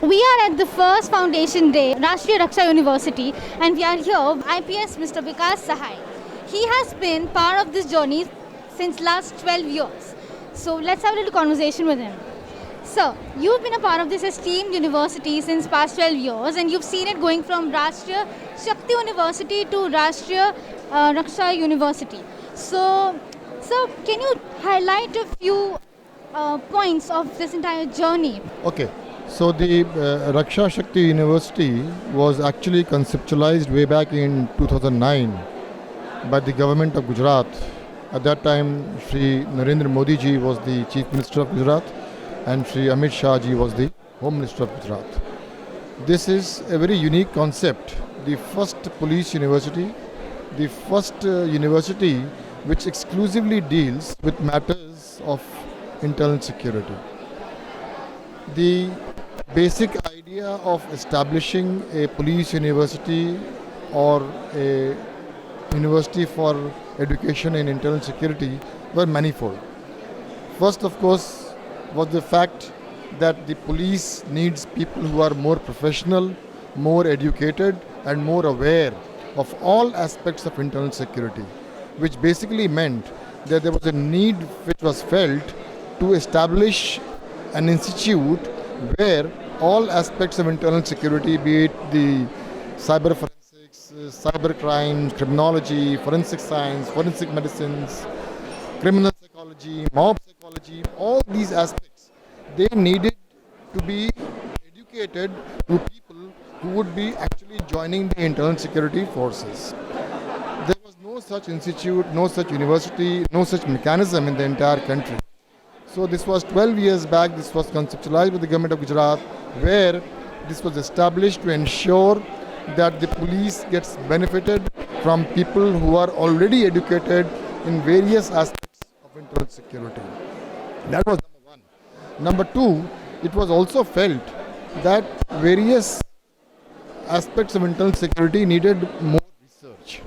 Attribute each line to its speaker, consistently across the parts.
Speaker 1: We are at the first foundation day, Rashtriya Raksha University, and we are here with IPS Mr. Vikas Sahai. He has been part of this journey since last 12 years. So let's have a little conversation with him. Sir, you've been a part of this esteemed university since past 12 years, and you've seen it going from Rashtriya Shakti University to Rashtriya Raksha University. So, can you highlight a few points of this entire journey?
Speaker 2: Okay, so the Raksha Shakti University was actually conceptualized way back in 2009 by the government of Gujarat. At that time, Shri Narendra Modi ji was the Chief Minister of Gujarat and Shri Amit Shah ji was the Home Minister of Gujarat. This is a very unique concept. The first police university, the first university which exclusively deals with matters of internal security. The basic idea of establishing a police university or a university for education in internal security were manifold. First, of course, was the fact that the police needs people who are more professional, more educated, and more aware of all aspects of internal security, which basically meant that there was a need which was felt to establish an institute where all aspects of internal security, be it the cyber forensics, cyber crimes, criminology, forensic science, forensic medicines, criminal psychology, mob psychology, all these aspects, they needed to be educated to people who would be actually joining the internal security forces. There was no such institute, no such university, no such mechanism in the entire country. So this was 12 years back, this was conceptualized by the government of Gujarat, where this was established to ensure that the police gets benefited from people who are already educated in various aspects of internal security. That was number one. Number two, it was also felt that various aspects of internal security needed more research.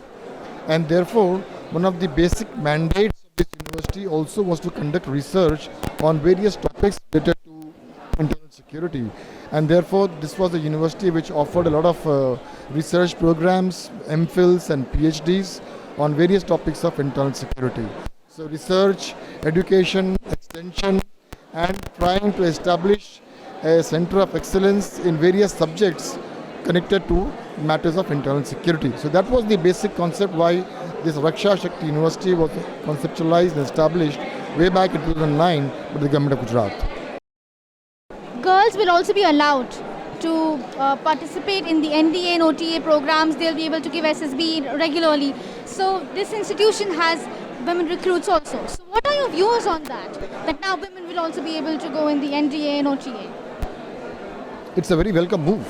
Speaker 2: And therefore, one of the basic mandates of this university also was to conduct research on various topics related to internal security. And therefore, this was a university which offered a lot of research programs, MPhils and PhDs on various topics of internal security. So research, education, extension, and trying to establish a center of excellence in various subjects connected to matters of internal security. So that was the basic concept why this Raksha Shakti University was conceptualized and established way back in 2009 by the government of Gujarat.
Speaker 1: Girls will also be allowed to participate in the NDA and OTA programs. They'll be able to give SSB regularly. So this institution has women recruits also. So what are your views on that? That now women will also be able to go in the NDA and OTA?
Speaker 2: It's a very welcome move.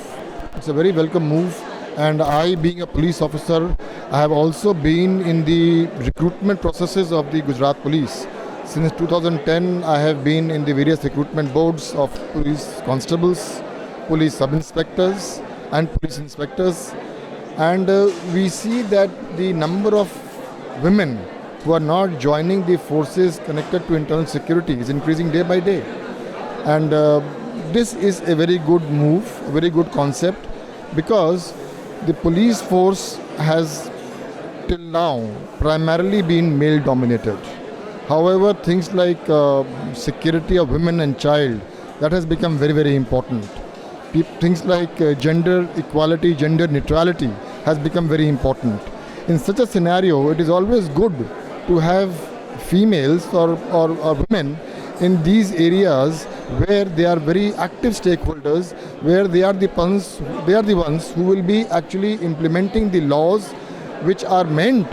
Speaker 2: It's a very welcome move. And I, being a police officer, I have also been in the recruitment processes of the Gujarat Police. Since 2010, I have been in the various recruitment boards of police constables, police sub-inspectors and police inspectors. And we see that the number of women who are not joining the forces connected to internal security is increasing day by day. And this is a very good move, a very good concept, because the police force has till now primarily been male dominated. However, things like security of women and child, that has become very, very important. Things like gender equality, gender neutrality has become very important. In such a scenario, it is always good to have females or women in these areas where they are very active stakeholders, where they are the ones who will be actually implementing the laws which are meant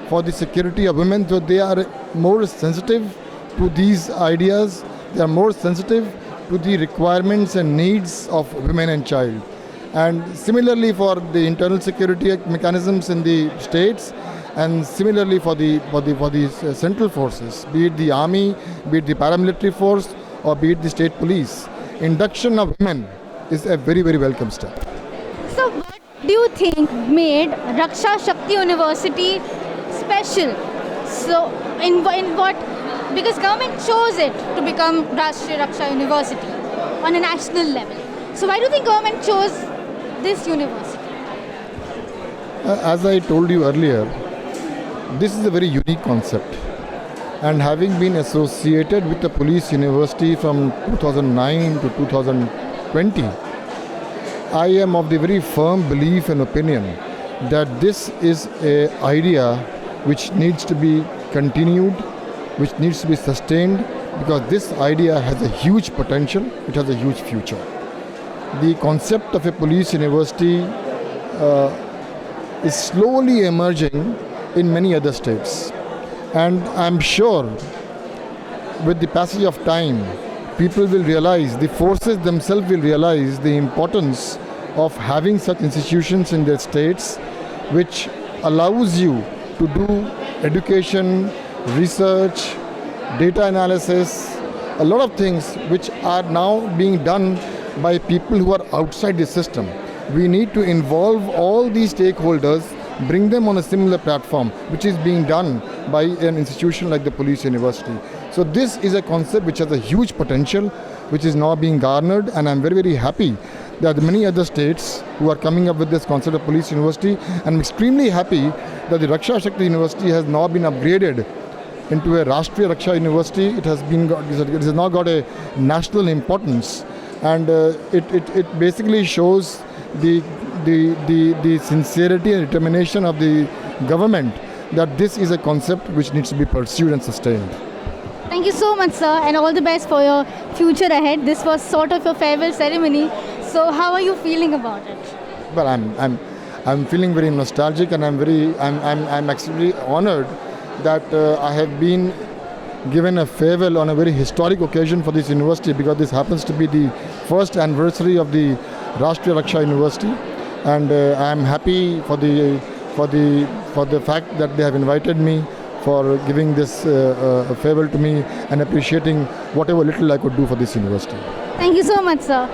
Speaker 2: for the security of women. So they are more sensitive to these ideas, they are more sensitive to the requirements and needs of women and child. And similarly for the internal security mechanisms in the states, and similarly for the central forces, be it the army, be it the paramilitary force, or be it the state police, induction of women is a very, very welcome step.
Speaker 1: So what do you think made Raksha Shakti University special? So in what, because government chose it to become Rashtriya Raksha University on a national level. So why do you think government chose this university?
Speaker 2: As I told you earlier, this is a very unique concept. And having been associated with the police university from 2009 to 2020, I am of the very firm belief and opinion that this is an idea which needs to be continued, which needs to be sustained, because this idea has a huge potential, it has a huge future. The concept of a police university is slowly emerging in many other states. And I'm sure with the passage of time, people will realize, the forces themselves will realize the importance of having such institutions in their states, which allows you to do education, research, data analysis, a lot of things which are now being done by people who are outside the system. We need to involve all these stakeholders, bring them on a similar platform, which is being done by an institution like the police university. So this is a concept which has a huge potential, which is now being garnered, and I'm very, very happy that many other states who are coming up with this concept of police university, and I'm extremely happy that the Raksha Shakti University has now been upgraded into a Rashtriya Raksha University. It has now got a national importance, and it basically shows the sincerity and determination of the government that this is a concept which needs to be pursued and sustained.
Speaker 1: Thank you so much, sir, and all the best for your future ahead. This was sort of your farewell ceremony. So how are you feeling about it?
Speaker 2: Well, I'm feeling very nostalgic, and I'm actually honored that I have been given a farewell on a very historic occasion for this university, because this happens to be the first anniversary of the Rashtriya Raksha University, and I'm happy for the fact that they have invited me, for giving this farewell to me and appreciating whatever little I could do for this university.
Speaker 1: Thank you so much, sir.